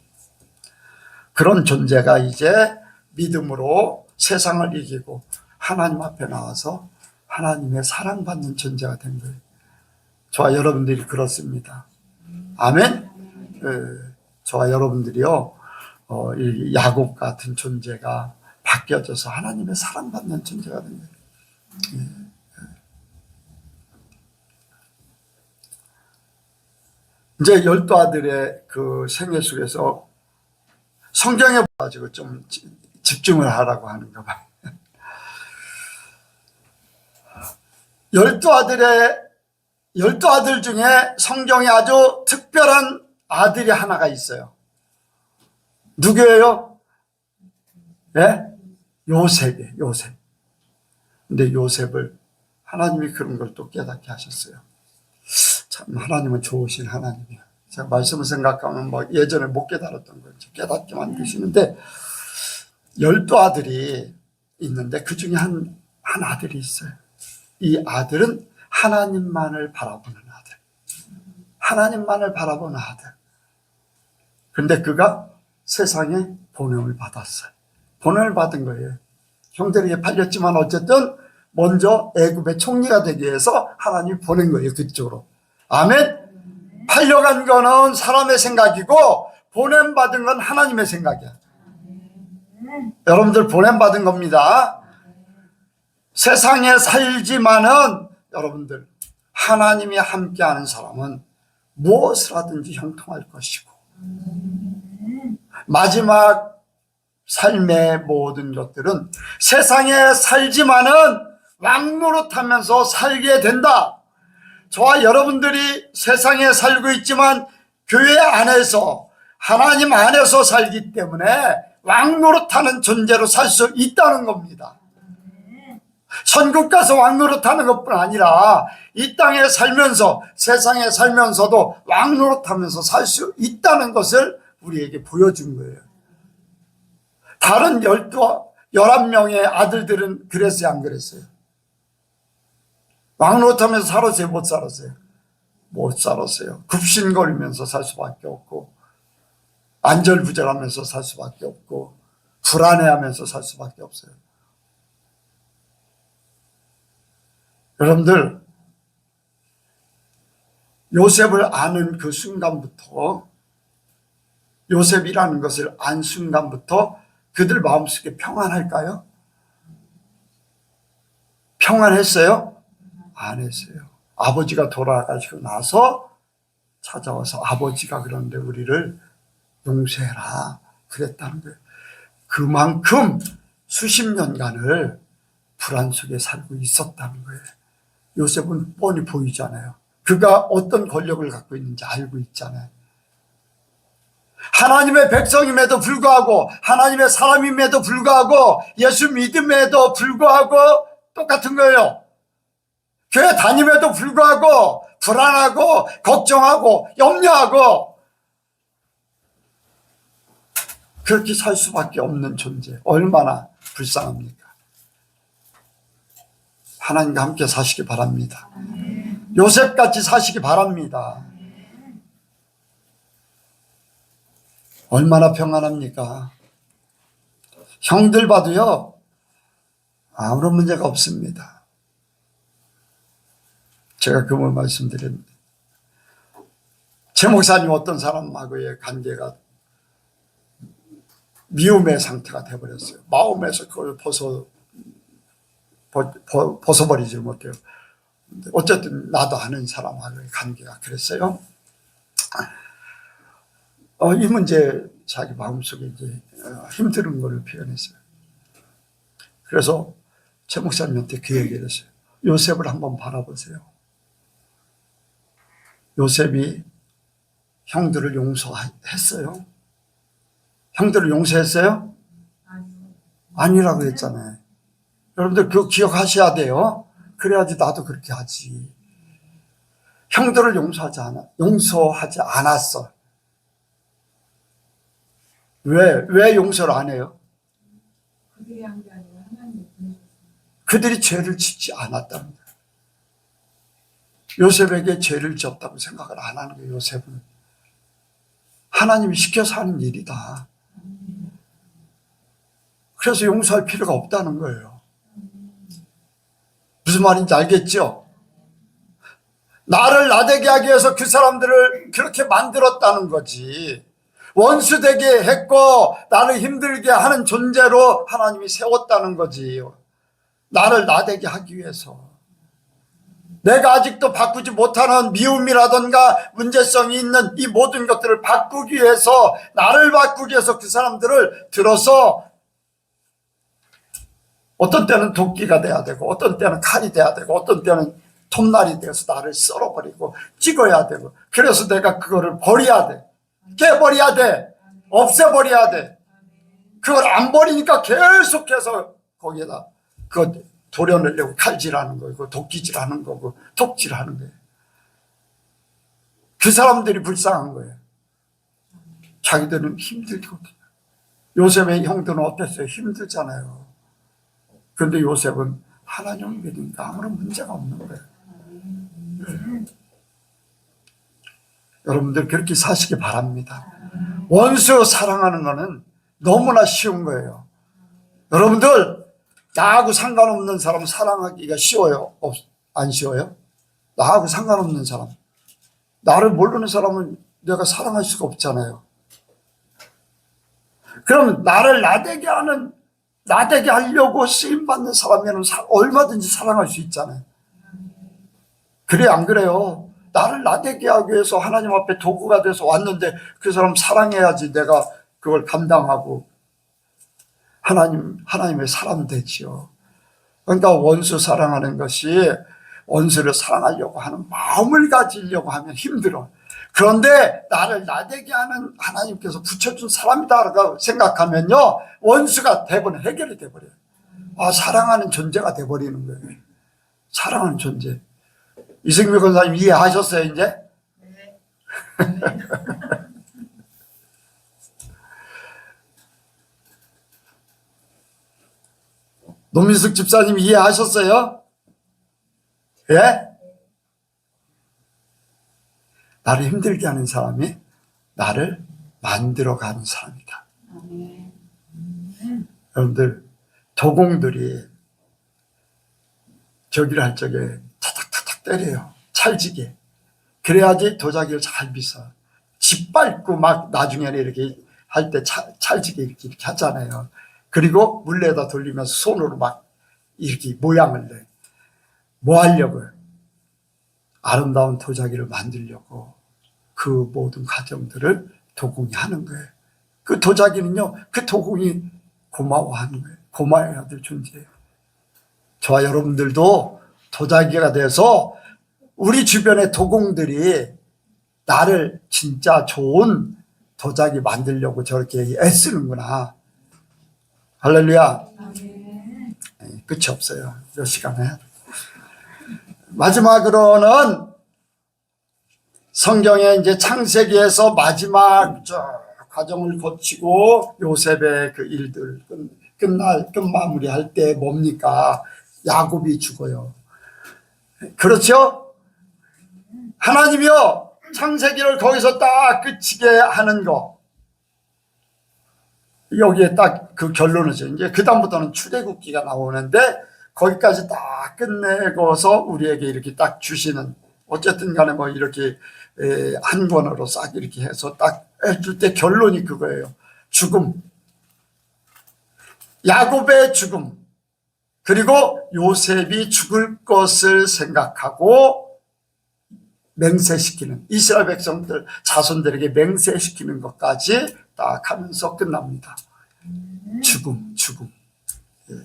Speaker 2: 그런 존재가 이제 믿음으로 세상을 이기고 하나님 앞에 나와서 하나님의 사랑받는 존재가 된 거예요. 저와 여러분들이 그렇습니다. 아멘. 저와 여러분들이요 이 야곱 같은 존재가 바뀌어져서 하나님의 사랑받는 존재가 된 거예요. 이제 12아들의 그 생애 속에서 성경에 가지고 좀 집중을 하라고 하는가 봐요. 12아들 중에 성경에 아주 특별한 아들이 하나가 있어요. 누구예요? 네? 요셉이에요. 요셉. 근데 요셉을 하나님이 그런 걸 또 깨닫게 하셨어요. 참 하나님은 좋으신 하나님이에요. 제가 말씀을 생각하면 뭐 예전에 못 깨달았던 걸 깨닫게 만드시는데 12아들이 있는데 그 중에 한 아들이 있어요. 이 아들은 하나님만을 바라보는 아들. 하나님만을 바라보는 아들. 그런데 그가 세상에 보냄을 받았어요. 보냄을 받은 거예요. 형들에게 팔렸지만 어쨌든 먼저 애굽의 총리가 되기 위해서 하나님이 보낸 거예요. 그쪽으로. 아멘. 팔려간 거는 사람의 생각이고 보냄받은 건 하나님의 생각이야. 여러분들 보냄받은 겁니다. 세상에 살지만은 여러분들 하나님이 함께하는 사람은 무엇을 하든지 형통할 것이고 마지막 삶의 모든 것들은 세상에 살지만은 왕노릇하면서 살게 된다. 저와 여러분들이 세상에 살고 있지만 교회 안에서 하나님 안에서 살기 때문에 왕노릇하는 존재로 살 수 있다는 겁니다. 천국 가서 왕노릇하는 것뿐 아니라 이 땅에 살면서 세상에 살면서도 왕노릇하면서 살 수 있다는 것을 우리에게 보여준 거예요. 다른 11명의 아들들은 그랬어요, 안 그랬어요? 왕노릇하면서 살았어요, 못 살았어요? 못 살았어요. 굽신거리면서 살 수밖에 없고 안절부절하면서 살 수밖에 없고 불안해하면서 살 수밖에 없어요. 여러분들, 요셉을 아는 그 순간부터, 요셉이라는 것을 안 순간부터 그들 마음속에 평안할까요? 평안했어요? 안 했어요. 아버지가 돌아가시고 나서 찾아와서 아버지가 그런데 우리를 용서해라 그랬다는 거예요. 그만큼 수십 년간을 불안 속에 살고 있었다는 거예요. 요셉은 뻔히 보이잖아요. 그가 어떤 권력을 갖고 있는지 알고 있잖아요. 하나님의 백성임에도 불구하고 하나님의 사람임에도 불구하고 예수 믿음에도 불구하고 똑같은 거예요. 교회 다님에도 불구하고 불안하고 걱정하고 염려하고 그렇게 살 수밖에 없는 존재. 얼마나 불쌍합니까? 하나님과 함께 사시기 바랍니다. 요셉같이 사시기 바랍니다. 얼마나 평안합니까? 형들 봐도요, 아무런 문제가 없습니다. 제가 그 말 말씀드렸는데, 제 목사님 어떤 사람하고의 관계가 미움의 상태가 되어버렸어요. 마음에서 그걸 벗어버리지 못해요. 어쨌든 나도 아는 사람하고의 관계가 그랬어요. 이 문제 자기 마음속에 이제 힘든 걸 표현했어요. 그래서 제 목사님한테 그 얘기를 했어요. 요셉을 한번 바라보세요. 요셉이 형들을 용서했어요? 형들을 용서했어요? 아니라고 했잖아요. 여러분들 그거 기억하셔야 돼요. 그래야지 나도 그렇게 하지. 형들을 용서하지 않았어. 왜 용서를 안 해요?
Speaker 3: 그들이 한 게 아니라 하나님이 보내셨어요.
Speaker 2: 그들이 죄를 짓지 않았다는 거예요. 요셉에게 죄를 지었다고 생각을 안 하는 거예요. 요셉은 하나님이 시켜서 하는 일이다. 그래서 용서할 필요가 없다는 거예요. 무슨 말인지 알겠죠? 나를 나대게 하기 위해서 그 사람들을 그렇게 만들었다는 거지. 원수되게 했고 나를 힘들게 하는 존재로 하나님이 세웠다는 거지. 나를 나대게 하기 위해서. 내가 아직도 바꾸지 못하는 미움이라든가 문제성이 있는 이 모든 것들을 바꾸기 위해서, 나를 바꾸기 위해서 그 사람들을 들어서 어떤 때는 도끼가 돼야 되고, 어떤 때는 칼이 돼야 되고, 어떤 때는 톱날이 되어서 나를 썰어버리고 찍어야 되고, 그래서 내가 그거를 버려야 돼. 깨버려야 돼. 없애버려야 돼. 그걸 안 버리니까 계속해서 거기에다 그거 도려내려고 칼질하는 거고, 도끼질하는 거고, 톱질하는 거예요. 그 사람들이 불쌍한 거예요. 자기들은 힘들거든요. 요셉의 형들은 어땠어요? 힘들잖아요. 그런데 요셉은 하나님을 믿으니까 아무런 문제가 없는 거예요. 네. 여러분들 그렇게 사시기 바랍니다. 원수 사랑하는 거는 너무나 쉬운 거예요. 여러분들 나하고 상관없는 사람 사랑하기가 쉬워요? 안 쉬워요? 나하고 상관없는 사람, 나를 모르는 사람은 내가 사랑할 수가 없잖아요. 그럼 나를 나대게 하려고 쓰임받는 사람이면 얼마든지 사랑할 수 있잖아요. 그래 안 그래요? 나를 나대게 하기 위해서 하나님 앞에 도구가 돼서 왔는데 그 사람 사랑해야지 내가 그걸 감당하고 하나님의 사람 되지요. 그러니까 원수 사랑하는 것이, 원수를 사랑하려고 하는 마음을 가지려고 하면 힘들어. 그런데 나를 나대게 하는 하나님께서 붙여준 사람이다라고 생각하면요, 원수가 대부분 해결이 돼버려요. 사랑하는 존재가 돼버리는 거예요. 사랑하는 존재. 이승미 권사님 이해하셨어요 이제?
Speaker 3: 네.
Speaker 2: 노민숙 집사님 이해하셨어요? 예? 나를 힘들게 하는 사람이 나를 만들어가는 사람이다. 여러분들 도공들이 저기를 할 적에 타닥타닥 때려요. 찰지게. 그래야지 도자기를 잘 빗어. 짓밟고 막 나중에는 이렇게 할 때 찰지게 이렇게 하잖아요. 그리고 물레에다 돌리면서 손으로 막 이렇게 모양을 내. 뭐 하려고요? 아름다운 도자기를 만들려고 그 모든 과정들을 도공이 하는 거예요. 그 도자기는요, 그 도공이 고마워하는 거예요. 고마워해야 될 존재예요. 저와 여러분들도 도자기가 돼서 우리 주변의 도공들이 나를 진짜 좋은 도자기 만들려고 저렇게 애쓰는구나. 할렐루야. 끝이 없어요. 몇 시간 해야 돼. 마지막으로는 성경에 이제 창세기에서 마지막 과정을 거치고 요셉의 그 일들 끝마무리할 때 뭡니까? 야곱이 죽어요. 그렇죠? 하나님이요, 창세기를 거기서 딱 끝이게 하는 거, 여기에 딱 그 결론이죠. 이제 그 다음부터는 출애굽기가 나오는데 거기까지 딱 끝내고서 우리에게 이렇게 딱 주시는, 어쨌든 간에 뭐 이렇게 한 권으로 싹 이렇게 해서 딱 해줄 때 결론이 그거예요. 죽음, 야곱의 죽음, 그리고 요셉이 죽을 것을 생각하고 맹세시키는, 이스라엘 백성들 자손들에게 맹세시키는 것까지 딱 하면서 끝납니다. 죽음. 예.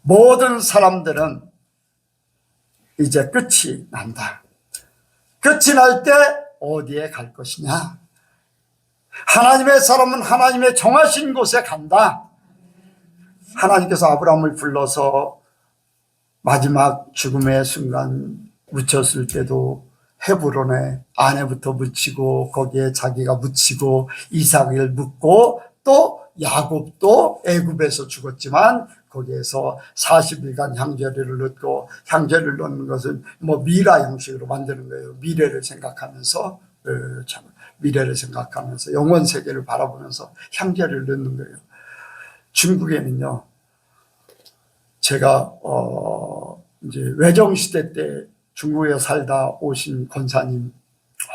Speaker 2: 모든 사람들은 이제 끝이 난다. 끝이 날 때 어디에 갈 것이냐? 하나님의 사람은 하나님의 정하신 곳에 간다. 하나님께서 아브라함을 불러서 마지막 죽음의 순간 묻혔을 때도 헤브론에 아내부터 묻히고 거기에 자기가 묻히고 이삭을 묻고 또 야곱도 애굽에서 죽었지만 거기에서 40일간 향제를 넣고, 향제를 넣는 것은 뭐 미라 형식으로 만드는 거예요. 미래를 생각하면서, 미래를 생각하면서 영원 세계를 바라보면서 향제를 넣는 거예요. 중국에는요, 제가 이제 외정 시대 때 중국에 살다 오신 권사님,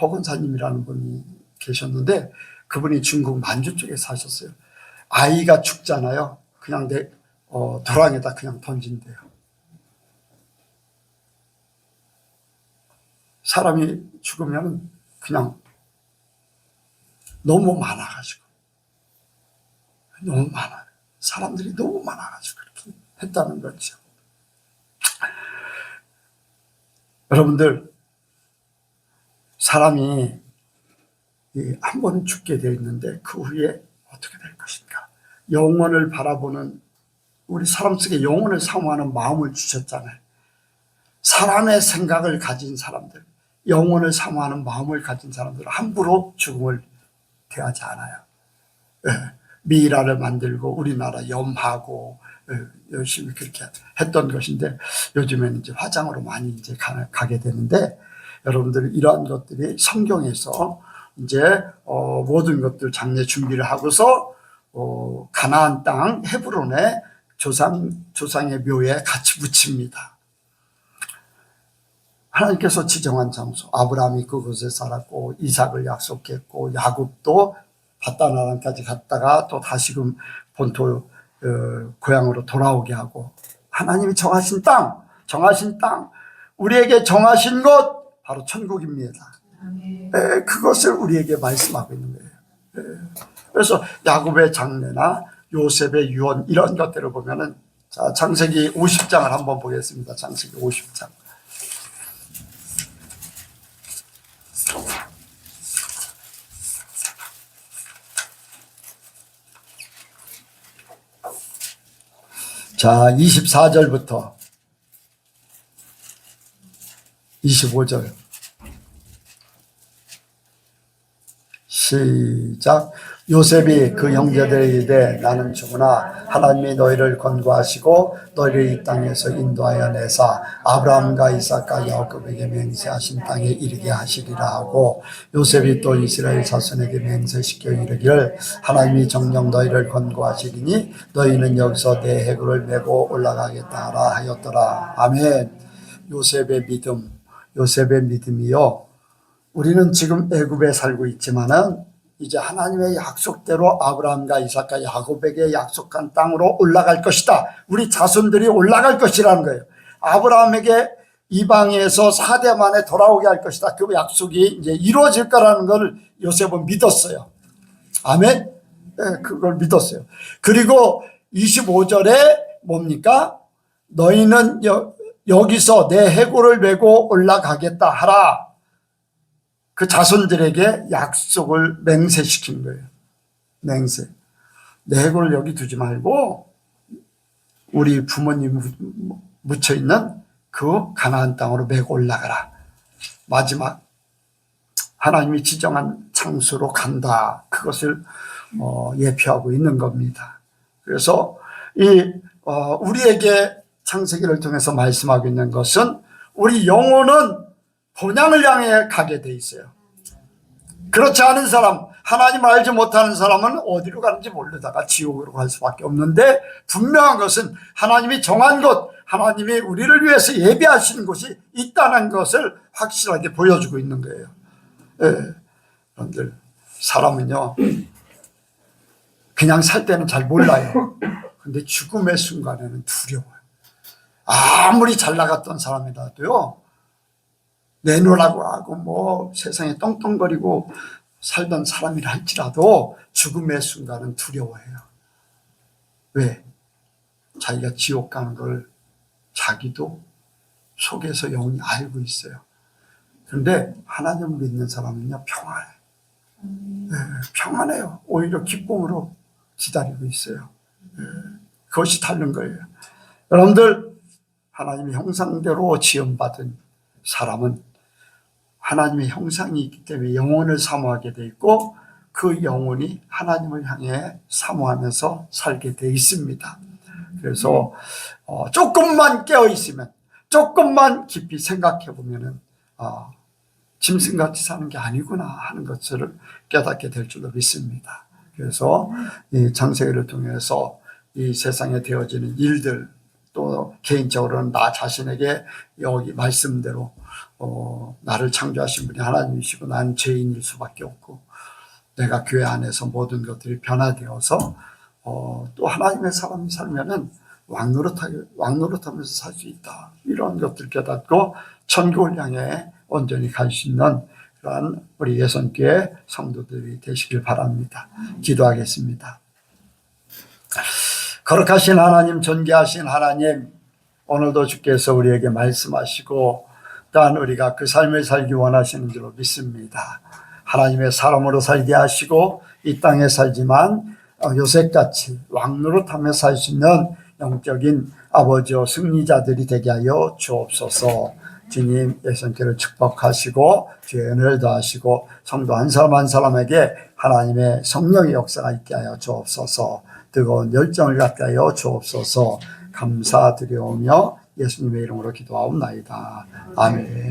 Speaker 2: 허권사님이라는 분이 계셨는데 그분이 중국 만주 쪽에 사셨어요. 아이가 죽잖아요. 그냥 도랑에다 그냥 던진대요. 사람이 죽으면 그냥 너무 많아가지고, 너무 많아요. 사람들이 너무 많아가지고 그렇게 했다는 거죠. 여러분들, 사람이 한 번 죽게 되어 있는데 그 후에 어떻게 될 것인가? 영원을 바라보는, 우리 사람 속에 영혼을 사모하는 마음을 주셨잖아요. 사람의 생각을 가진 사람들, 영혼을 사모하는 마음을 가진 사람들은 함부로 죽음을 대하지 않아요. 미라를 만들고 우리나라 염하고 열심히 그렇게 했던 것인데 요즘에는 이제 화장으로 많이 이제 가게 되는데, 여러분들 이러한 것들이 성경에서 이제 모든 것들 장례 준비를 하고서 가나안 땅 헤브론에 조상의 묘에 같이 묻힙니다. 하나님께서 지정한 장소, 아브라함이 그곳에 살았고 이삭을 약속했고 야곱도 바다나란까지 갔다가 또 다시금 본토 고향으로 돌아오게 하고, 하나님이 정하신 땅, 우리에게 정하신 곳 바로 천국입니다. 그것을 우리에게 말씀하고 있는 거예요. 그래서 야곱의 장례나 요셉의 유언, 이런 것들을 보면은, 자, 창세기 50장을 한번 보겠습니다. 창세기 50장. 자, 24절부터 25절. 시작. 요셉이 그 형제들에 이르되 나는 죽으나 하나님이 너희를 권고하시고 너희를 이 땅에서 인도하여 내사 아브라함과 이삭과 야곱에게 맹세하신 땅에 이르게 하시리라 하고, 요셉이 또 이스라엘 자손에게 맹세시켜 이르기를 하나님이 정녕 너희를 권고하시리니 너희는 여기서 내 해골을 메고 올라가겠다 하라 하였더라. 아멘. 요셉의 믿음이요, 우리는 지금 애굽에 살고 있지만은 이제 하나님의 약속대로 아브라함과 이삭과 야곱에게 약속한 땅으로 올라갈 것이다. 우리 자손들이 올라갈 것이라는 거예요. 아브라함에게 이방에서 4대 만에 돌아오게 할 것이다. 그 약속이 이제 이루어질 거라는 걸 요셉은 믿었어요. 아멘. 네, 그걸 믿었어요. 그리고 25절에 뭡니까? 너희는 여기서 내 해골을 메고 올라가겠다 하라. 그 자손들에게 약속을 맹세시킨 거예요. 맹세. 내 해골을 여기 두지 말고 우리 부모님 묻혀있는 그 가나안 땅으로 메고 올라가라. 마지막 하나님이 지정한 장소로 간다. 그것을 예표하고 있는 겁니다. 그래서 우리에게 창세기를 통해서 말씀하고 있는 것은 우리 영혼은 본향을 향해 가게 돼 있어요. 그렇지 않은 사람, 하나님을 알지 못하는 사람은 어디로 가는지 모르다가 지옥으로 갈 수밖에 없는데, 분명한 것은 하나님이 정한 곳, 하나님이 우리를 위해서 예비하시는 곳이 있다는 것을 확실하게 보여주고 있는 거예요. 예. 여러분들, 사람은요 그냥 살 때는 잘 몰라요. 근데 죽음의 순간에는 두려워요. 아무리 잘 나갔던 사람이라도요, 내놓으라고 하고 뭐 세상에 떵떵거리고 살던 사람이라 할지라도 죽음의 순간은 두려워해요. 왜? 자기가 지옥 가는 걸 자기도 속에서 영원히 알고 있어요. 그런데 하나님을 믿는 사람은요 평안해요. 네, 평안해요. 오히려 기쁨으로 기다리고 있어요. 네, 그것이 다른 거예요. 여러분들, 하나님의 형상대로 지음받은 사람은 하나님의 형상이 있기 때문에 영혼을 사모하게 돼 있고, 그 영혼이 하나님을 향해 사모하면서 살게 돼 있습니다. 그래서 조금만 깨어 있으면, 조금만 깊이 생각해 보면은 짐승같이 사는 게 아니구나 하는 것을 깨닫게 될 줄로 믿습니다. 그래서 이 창세기를 통해서 이 세상에 되어지는 일들, 또 개인적으로는 나 자신에게 여기 말씀대로 나를 창조하신 분이 하나님이시고 난 죄인일 수밖에 없고, 내가 교회 안에서 모든 것들이 변화되어서 또 하나님의 사람이 살면은 왕노릇하면서 살 수 있다, 이런 것들 깨닫고 천국을 향해 온전히 갈 수 있는 그러한 우리 예선교회 성도들이 되시길 바랍니다. 기도하겠습니다. 거룩하신 하나님, 존귀하신 하나님, 오늘도 주께서 우리에게 말씀하시고 또한 우리가 그 삶을 살기 원하시는 줄로 믿습니다. 하나님의 사람으로 살게 하시고 이 땅에 살지만 요셉같이 왕노릇하며 살 수 있는 영적인 아버지와 승리자들이 되게 하여 주옵소서. 주님, 예선교회를 축복하시고 주의 은혜를 더하시고 성도 한 사람 한 사람에게 하나님의 성령의 역사가 있게 하여 주옵소서. 뜨거운 열정을 갖게 하여 주옵소서. 감사드리오며 예수님의 이름으로 기도하옵나이다. 아멘.